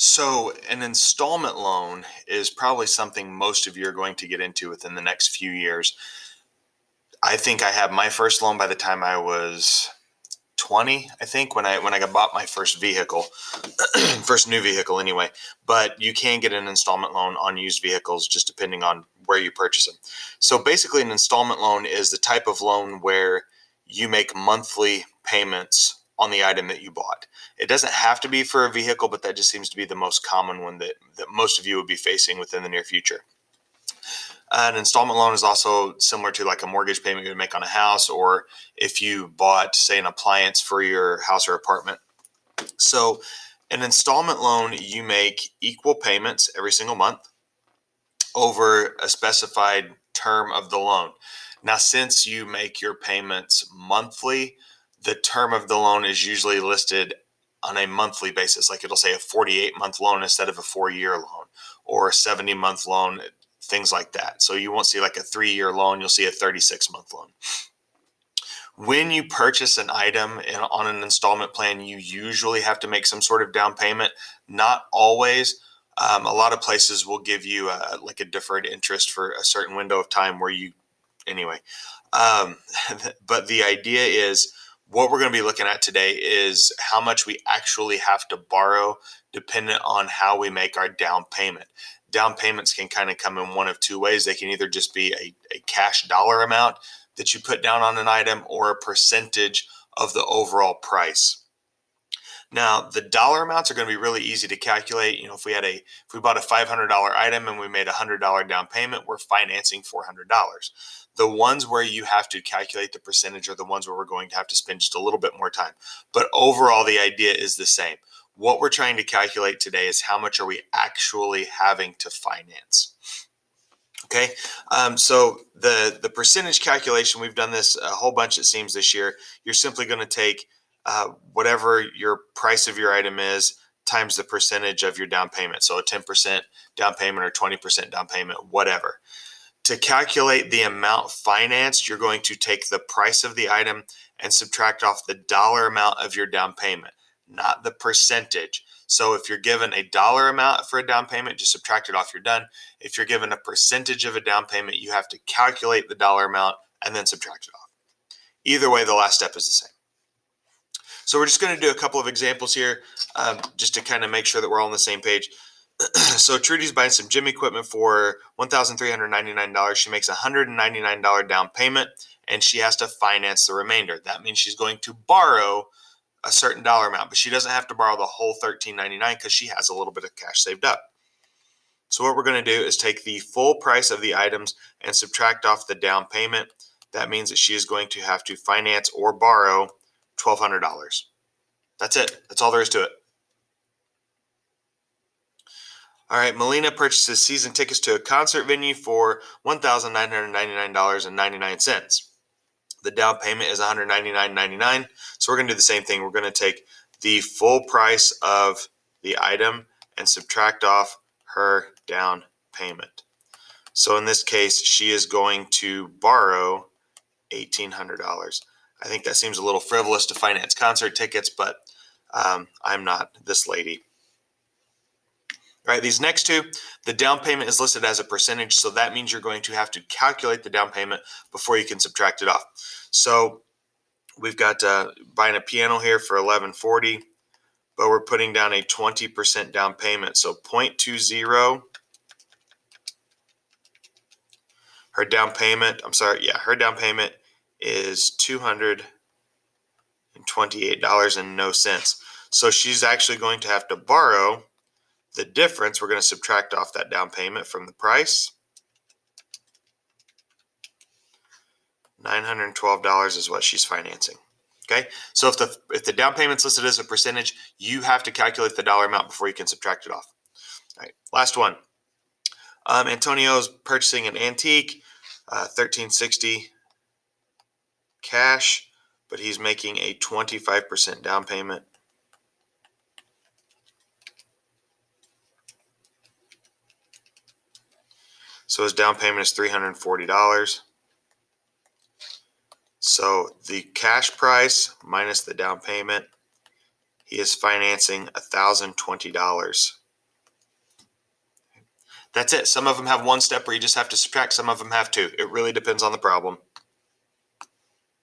So, an installment loan is probably something most of you are going to get into within the next few years. I think I had my first loan by the time I was 20, I think, when I bought my first vehicle, first new vehicle anyway. But you can get an installment loan on used vehicles just depending on where you purchase them. So, basically, an installment loan is the type of loan where you make monthly payments on the item that you bought. It doesn't have to be for a vehicle, but that just seems to be the most common one that most of you would be facing within the near future. An installment loan is also similar to like a mortgage payment you would make on a house, or if you bought, say, an appliance for your house or apartment. So, an installment loan, you make equal payments every single month over a specified term of the loan. Now, since you make your payments monthly, the term of the loan is usually listed on a monthly basis. Like it'll say a 48-month loan instead of a 4-year loan, or a 70-month loan, things like that. So you won't see like a 3-year loan, you'll see a 36-month loan. When you purchase an item on an installment plan, you usually have to make some sort of down payment. Not always. A lot of places will give you like a deferred interest for a certain window of time where you, anyway. Um, but the idea is what we're going to be looking at today is how much we actually have to borrow dependent on how we make our down payment. Down payments can kind of come in one of two ways. They can either just be a cash dollar amount that you put down on an item or a percentage of the overall price. Now, the dollar amounts are going to be really easy to calculate. If we bought a $500 item and we made a $100 down payment, we're financing $400. The ones where you have to calculate the percentage are the ones where we're going to have to spend just a little bit more time. But overall, the idea is the same. What we're trying to calculate today is how much are we actually having to finance. Okay, so the percentage calculation, we've done this a whole bunch, it seems, this year. You're simply going to take whatever your price of your item is times the percentage of your down payment. So a 10% down payment or 20% down payment, whatever. To calculate the amount financed, you're going to take the price of the item and subtract off the dollar amount of your down payment, not the percentage. So if you're given a dollar amount for a down payment, just subtract it off, you're done. If you're given a percentage of a down payment, you have to calculate the dollar amount and then subtract it off. Either way, the last step is the same. So we're just going to do a couple of examples here just to kind of make sure that we're all on the same page. So Trudy's buying some gym equipment for $1,399. She makes a $199 down payment, and she has to finance the remainder. That means she's going to borrow a certain dollar amount, but she doesn't have to borrow the whole $1,399 because she has a little bit of cash saved up. So what we're going to do is take the full price of the items and subtract off the down payment. That means that she is going to have to finance or borrow $1,200. That's it. That's all there is to it. All right, Melina purchases season tickets to a concert venue for $1,999.99. The down payment is $199.99. So we're going to do the same thing. We're going to take the full price of the item and subtract off her down payment. So in this case, she is going to borrow $1,800. I think that seems a little frivolous to finance concert tickets, but I'm not this lady. All right, these next two, the down payment is listed as a percentage, so that means you're going to have to calculate the down payment before you can subtract it off. So we've got buying a piano here for $1,140, but we're putting down a 20% down payment. So 0.20, her down payment is $228.00. So she's actually going to have to borrow the difference. We're going to subtract off that down payment from the price. $912 is what she's financing. Okay, so if the down payment's listed as a percentage, you have to calculate the dollar amount before you can subtract it off. All right, last one. Antonio's purchasing an antique, $1,360 cash, but he's making a 25% down payment. So his down payment is $340. So the cash price minus the down payment, he is financing $1,020. That's it. Some of them have one step where you just have to subtract. Some of them have two. It really depends on the problem.